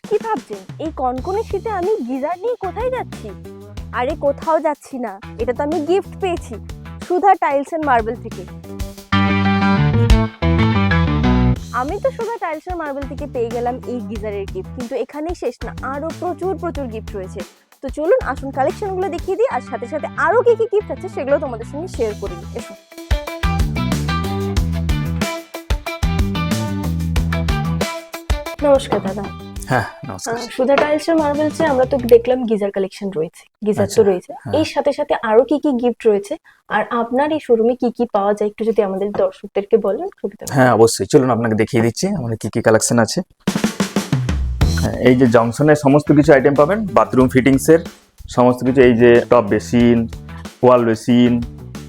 কি ভাবছেন এই কনকনে শীতে আমি গিজার নিয়ে কোথায় যাচ্ছি? আরে কোথাও যাচ্ছি না, এটা তো আমি গিফট পেয়েছি সুধা টাইলস এন্ড মার্বেল থেকে। আমি তো সুধা টাইলস এন্ড মার্বেল থেকে পেয়ে গেলাম এই গিজারের গিফট, কিন্তু এখানেই শেষ না, আরো প্রচুর প্রচুর গিফট রয়েছে। তো চলুন আসুন কালেকশনগুলো দেখিয়ে দিই, আর সাথে সাথে আরো কি কি গিফট আছে সেগুলো তোমাদের সঙ্গে শেয়ার করি। এসো। নমস্কার দাদা। হ্যাঁ নমস্কার। সুধা টাইলস এন্ড মার্বেলসে আমরা তো দেখলাম গিজার কালেকশন রয়েছে, গিজার তো রয়েছে, এর সাথে সাথে আরো কি কি গিফট রয়েছে, আর আপনার এই শোরুমে কি কি পাওয়া যায় একটু যদি আমাদের দর্শকদেরকে বলেন সুবিধা হবে। হ্যাঁ অবশ্যই, চলুন আপনাকে দেখিয়ে দিচ্ছি আমাদের কি কি কালেকশন আছে। হ্যাঁ, এই যে জংশনের সমস্ত কিছু আইটেম পাবেন, বাথরুম ফিটিংস এর সমস্ত কিছু, এই যে টপ বেসিন, ওয়াল বেসিন,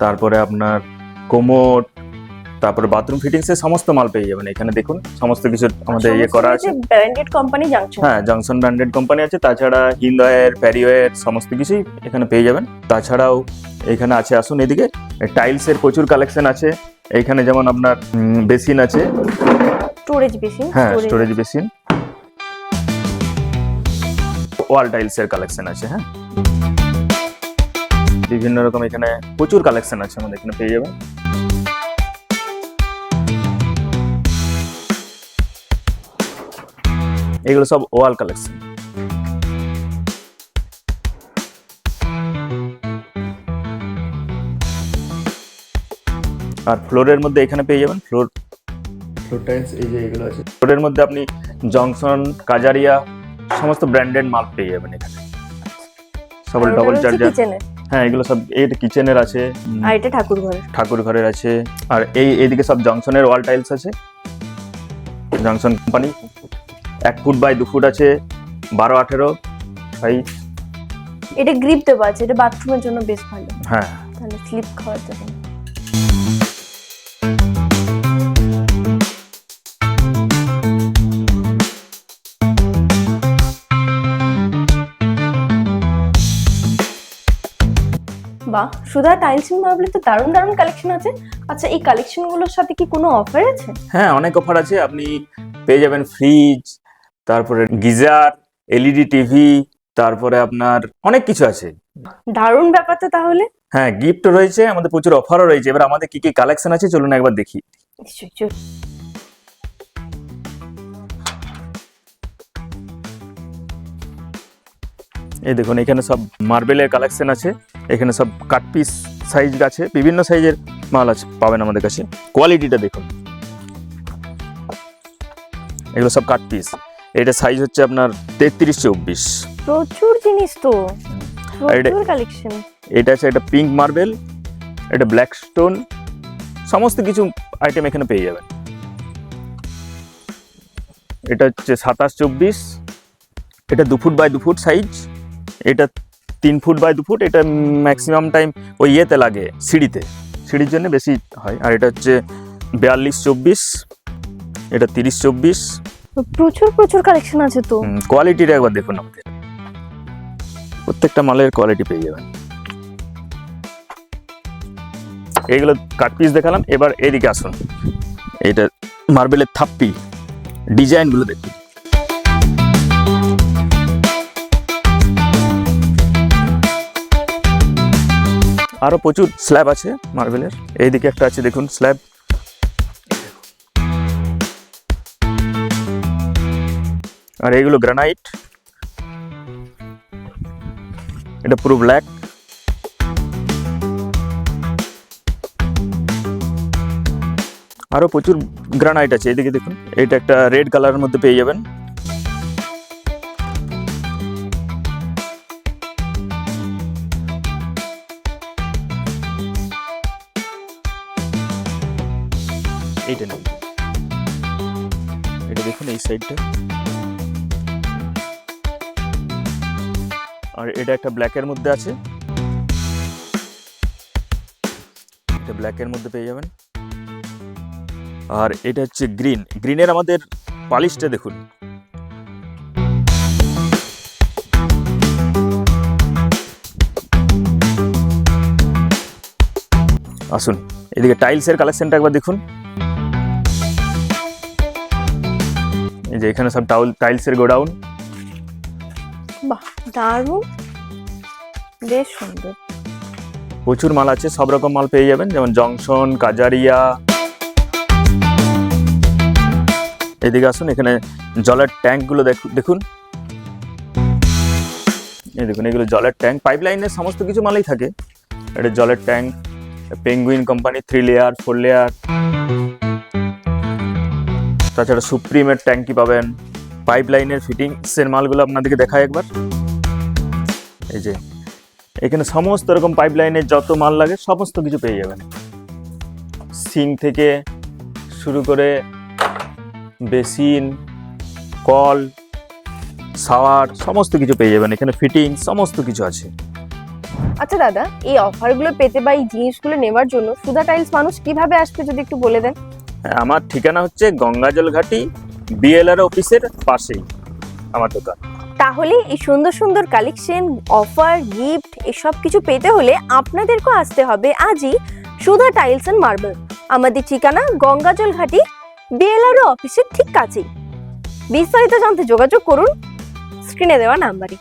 তারপরে আপনার কোমোড, তারপরে বাথরুম ফিটিংস এর সমস্ত মাল পেয়ে যাবেন এখানে। দেখুন সমস্ত কিছু আমাদের ইয়ে করা আছে। Branded company junction. হ্যাঁ, জংশন ব্র্যান্ডেড কোম্পানি আছে, তাছাড়া হিন্দওয়্যার, প্যারিওয়্যার সমস্ত কিছুই এখানে পেয়ে যাবেন। তাছাড়াও এখানে আছে, আসুন এদিকে, টাইলস এর প্রচুর কালেকশন আছে এইখানে। যেমন আপনার বেসিন আছে, স্টোরেজ বেসিন। হ্যাঁ স্টোরেজ বেসিন, ওয়াল টাইলস এর কালেকশন আছে। হ্যাঁ, বিভিন্ন রকম এখানে প্রচুর কালেকশন আছে আমাদের এখানে পেয়ে যাবেন। এগুলো সব ওয়াল কালেকশন। আর ফ্লোরের মধ্যে এখানে পেয়ে যাবেন ফ্লোর টাইলস, এই যে এগুলো আছে। ফ্লোরের মধ্যে আপনি জংশন, কাজারিয়া সমস্ত ব্র্যান্ডেড মাল পেয়ে যাবেন এখানে, সব ডবল চার্জার। হ্যাঁ, এগুলো সব এর কিচেনের আছে, আর এটা ঠাকুর ঘরের আছে। আর এইদিকে সব জংশনের ওয়াল টাইলস আছে, Johnson company. 1 foot by 2 foot আছে, 12-18 সাইজ। এটা গ্রিপ দেওয়া আছে, এটা বাথরুমের জন্য বেশ ভালো। হ্যাঁ, তাহলে স্লিপ খাওয়ার জন্য। বাহ, সুধা টাইলস এন্ড মার্বেলে তো দারুণ দারুণ কালেকশন আছে। আচ্ছা, এই কালেকশনগুলোর সাথে কি কোনো অফার আছে? হ্যাঁ, অনেক অফার আছে। আপনি পেয়ে যাবেন ফ্রিজ, তারপরে গিজার, এলইডি টিভি, তারপরে আপনার অনেক কিছু আছে। দারুণ ব্যাপার তো তাহলে। হ্যাঁ, গিফট রয়েছে, আমাদের প্রচুর অফারও রয়েছে। এবার আমাদের কি কি কালেকশন আছে চলুন একবার দেখি। নিশ্চয়ই, চল। এই দেখুন, এখানে সব মার্বেলের কালেকশন আছে। এখানে সব কাট পিস সাইজ আছে, বিভিন্ন সাইজের মাল আছে পাবেন আমাদের কাছে। কোয়ালিটিটা দেখুন, এগুলো সব কাট পিস। এটা সাইজ হচ্ছে আপনার 33-24। প্রচুর জিনিস তো, প্রচুর কালেকশন। এটা আছে, এটা পিঙ্ক মার্বেল, এটা ব্ল্যাক স্টোন, সমস্ত কিছু আইটেম এখানে পেয়ে যাবেন। এটা হচ্ছে 27-24, এটা 2 ফুট বাই 2 ফুট সাইজ। এটা 3 ফুট বাই 2 ফুট। এটা ম্যাক্সিমাম টাইম ওই ইয়েতে লাগে, সিঁড়ির জন্য বেশি হয়। আর এটা হচ্ছে 42-24, এটা 30-24। প্রচুর প্রচুর কালেকশন আছে তো। কোয়ালিটিটা একবার দেখুন, আমাদের প্রত্যেকটা মালের কোয়ালিটি পেয়ে যাবেন। এইগুলো কাট পিস দেখালাম, এবার এদিকে আসুন। এটা মার্বেলের থাপ্পি, ডিজাইনগুলো দেখুন। আরো প্রচুর স্ল্যাব আছে মার্বেলের। এইদিকে একটা আছে দেখুন স্ল্যাব। আর এইগুলো গ্রানাইট, এটা পুরো ব্ল্যাক। আরো প্রচুর গ্রানাইট আছে, এদিকে দেখুন। এটা একটা রেড কালারের মধ্যে পেয়ে যাবেন। এইটা নেই, এটা দেখুন এই সাইডটা। আর এটা একটা ব্ল্যাকের মধ্যে আছে, এটা ব্ল্যাকের মধ্যে পেয়ে যাবেন। আর এটা হচ্ছে গ্রিনের আমাদের পালিশটা দেখুন। আসুন এদিকে টাইলসের কালেকশনটা একবার দেখুন। এই যে এখানে সব টাইলসের গোডাউন, বাহ, দারুণ, বেশ সুন্দর। প্রচুর মাল আছে, সব রকম মাল পেয়ে যাবেন, যেমন জংশন, কাজারিয়া। এদিকে আসুন, এখানে জলের ট্যাঙ্কগুলো দেখুন, এই দেখুন, এগুলো জলের ট্যাঙ্ক। পাইপলাইনের সমস্ত কিছু মালই থাকে। এটা জলের tank, penguin company 3 layer 4 layer. তাছাড়া সুপ্রিমের ট্যাঙ্কি পাবেন। পাইপলাইনের ফিটিংসের মালগুলো আপনাদেরকে দেখায় একবার। এই যে এখানে সমস্ত রকম পাইপলাইনের যত মাল লাগে সমস্ত কিছু পেয়ে যাবেন। সিঙ্ক থেকে শুরু করে বেসিন, কল, শাওয়ার সমস্ত কিছু পেয়ে যাবেন এখানে। ফিটিং সমস্ত কিছু আছে। আচ্ছা দাদা, এই অফারগুলো পেতে বা এই জিনিসগুলো নেওয়ার জন্য সুধা টাইলস মানুষ কিভাবে আসবে যদি একটু বলে দেন। আমার ঠিকানা হচ্ছে গঙ্গাজল ঘাটি, বিএলআর অফিসের পাশেই আমার দোকান। তাহলে এই সুন্দর সুন্দর কালেকশন, অফার, গিফট এসব কিছু পেতে হলে আপনাদেরকে আসতে হবে আজই সুধা টাইলস এন্ড মার্বেল। আমাদের ঠিকানা গঙ্গাজল ঘাটি, বিএলআর অফিসের ঠিক কাছেই। বিস্তারিত জানতে যোগাযোগ করুন স্ক্রিনে দেওয়া নাম্বারে।